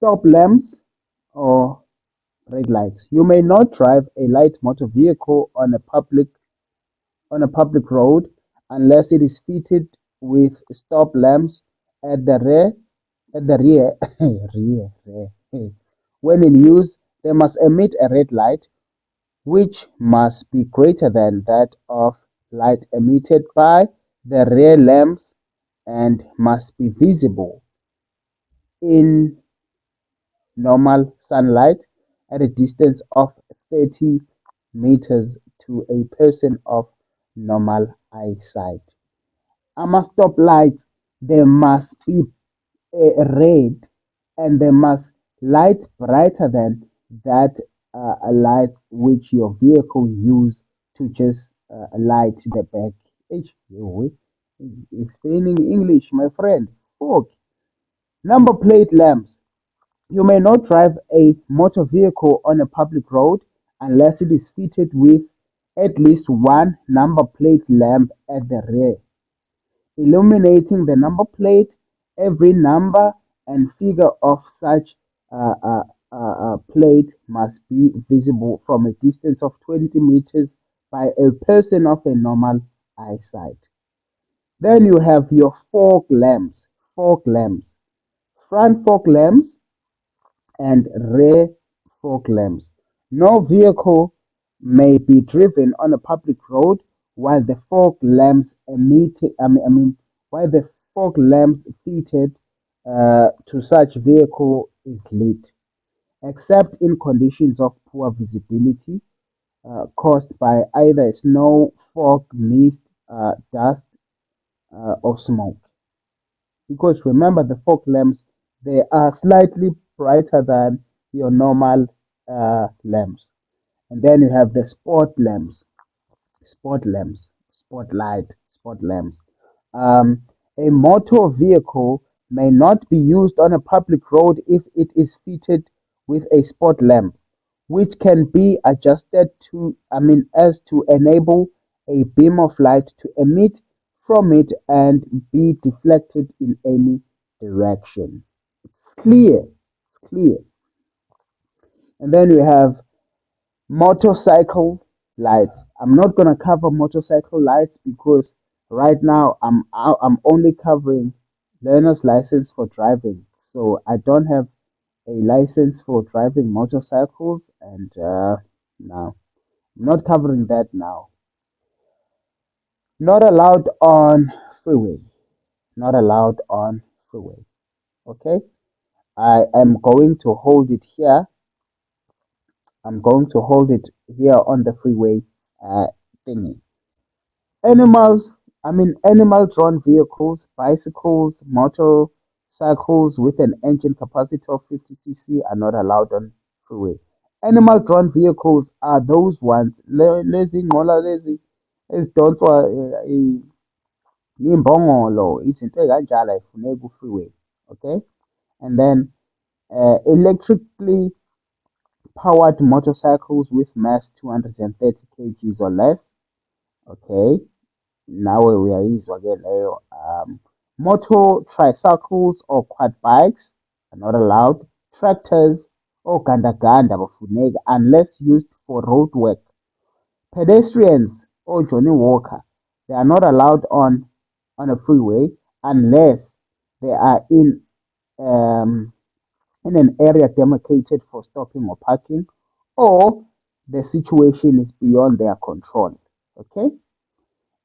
Stop lamps or red lights. You may not drive a light motor vehicle on a public road unless it is fitted with stop lamps at the rear rear. When in use, they must emit a red light which must be greater than that of light emitted by the rear lamps and must be visible in normal sunlight at a distance of 30 meters to a person of normal eyesight. Stop lights, they must be red and they must light brighter than that light which your vehicle use to just light the back. Explaining English, my friend. Fuck. Number plate lamps. You may not drive a motor vehicle on a public road unless it is fitted with at least one number plate lamp at the rear, illuminating the number plate. Every number and figure of such plate must be visible from a distance of 20 meters by a person of a normal eyesight. Then you have your fog lamps. Fog lamps. Front fog lamps and rear fog lamps. No vehicle may be driven on a public road while the fog lamps while the fog lamps fitted to such vehicle is lit, except in conditions of poor visibility caused by either snow, fog, mist, dust, or smoke. Because remember, the fog lamps they are slightly brighter than your normal lamps. And then you have the spot lamps, spotlight, spot lamps. Um, a motor vehicle may not be used on a public road if it is fitted with a spot lamp, which can be adjusted as to enable a beam of light to emit from it and be deflected in any direction. It's clear. It's clear. And then we have motorcycle lights. I'm not gonna cover motorcycle lights because right now I'm only covering learner's license for driving. So I don't have a license for driving motorcycles, and now I'm not covering that now. Not allowed on freeway. Not allowed on freeway. Okay. I am going to hold it here. I'm going to hold it here on the freeway thingy. Animals, animal drawn vehicles, bicycles, motorcycles with an engine capacity of 50 cc are not allowed on freeway. Animal drawn vehicles are those ones, lezi nqola lezi ezidonswa imbongolo, izinto ey'kanjalo ay'funeki ku-freeway. Okay? And then electrically powered motorcycles with mass 230 kgs or less. Okay, nawe uyayizwa-ke leyo. Motor tricycles or quad bikes are not allowed. Tractors ogandaganda abafuneki unless used for road work. Pedestrians or Johnny Walker, they are not allowed on a freeway unless they are um, in an area demarcated for stopping or parking, or the situation is beyond their control. Okay?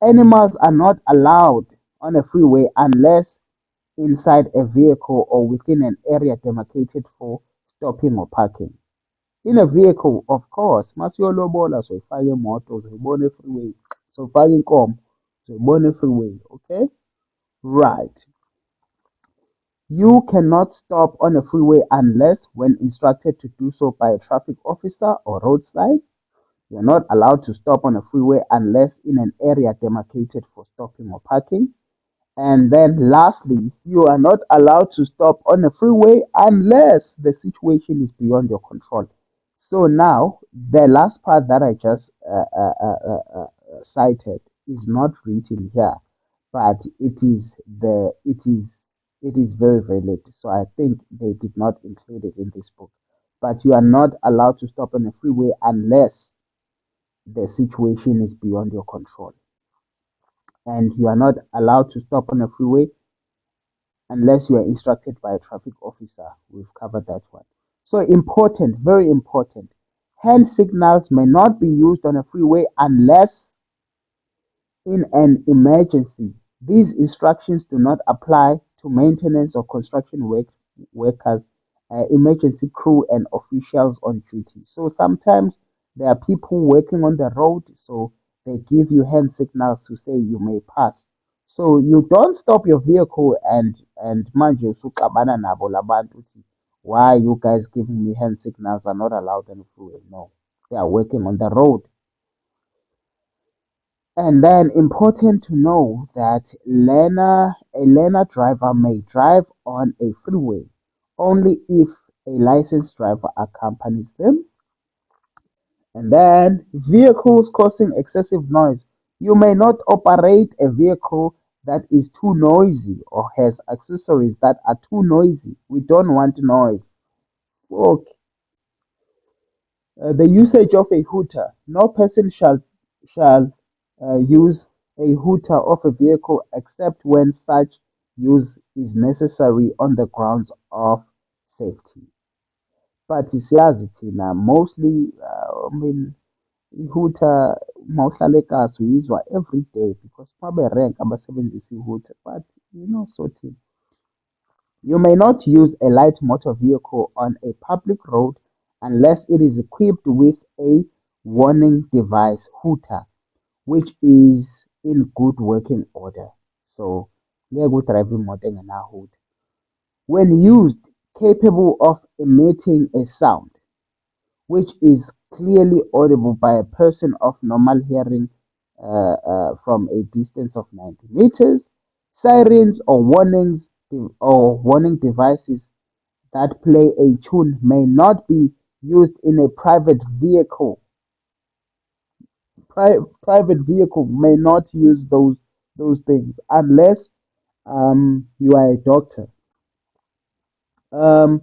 Animals are not allowed on a freeway unless inside a vehicle or within an area demarcated for stopping or parking. In a vehicle, of course, masiyolobola soyifaka imoto, uzoyibona e-freeway. Soyifaka inkomo, uzoyibona e-freeway. Okay? Right. You cannot stop on a freeway unless when instructed to do so by a traffic officer or roadside. You're not allowed to stop on a freeway unless in an area demarcated for stopping or parking. And then lastly, you are not allowed to stop on a freeway unless the situation is beyond your control. So now, the last part that I just cited is not written here, but it is it is very valid. So I think they did not include it in this book. But you are not allowed to stop on a freeway unless the situation is beyond your control. And you are not allowed to stop on a freeway unless you are instructed by a traffic officer. We've covered that one. So important, very important. Hand signals may not be used on a freeway unless in an emergency. These instructions do not apply to maintenance or construction workers, emergency crew, and officials on duty. So sometimes there are people working on the road, so they give you hand signals to say you may pass. So you don't stop your vehicle and manje usuxabana nabo labantu uthi, why are you guys giving me hand signals? Are not allowed on the freeway. No, they are working on the road. And then important to know that a learner driver may drive on a freeway only if a licensed driver accompanies them. And then vehicles causing excessive noise. You may not operate a vehicle that is too noisy or has accessories that are too noisy. We don't want noise. Okay. The usage of a hooter. No person shall use a hooter of a vehicle except when such use is necessary on the grounds of safety. But siyazi thina mostly, I mean, ihooter mawuhlala eKasi uyizwa every day because babe-rank abasebenzisa ihooter. But so thina. You may not use a light motor vehicle on a public road unless it is equipped with a warning device hooter, which is in good working order. So, ngeke udrive imoto engena-hooter. When used, capable of emitting a sound, which is clearly audible by a person of normal hearing from a distance of 90 meters. Sirens or warning devices that play a tune may not be used in a private vehicle. Private vehicle may not use those things unless you are a doctor. Um,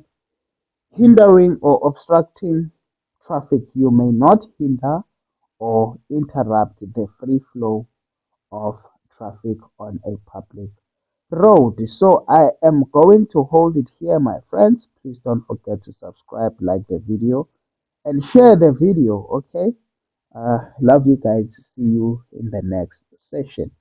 Hindering or obstructing traffic, you may not hinder or interrupt the free flow of traffic on a public road. So I am going to hold it here, my friends. Please don't forget to subscribe, like the video, and share the video. Okay. Love you guys. See you in the next session.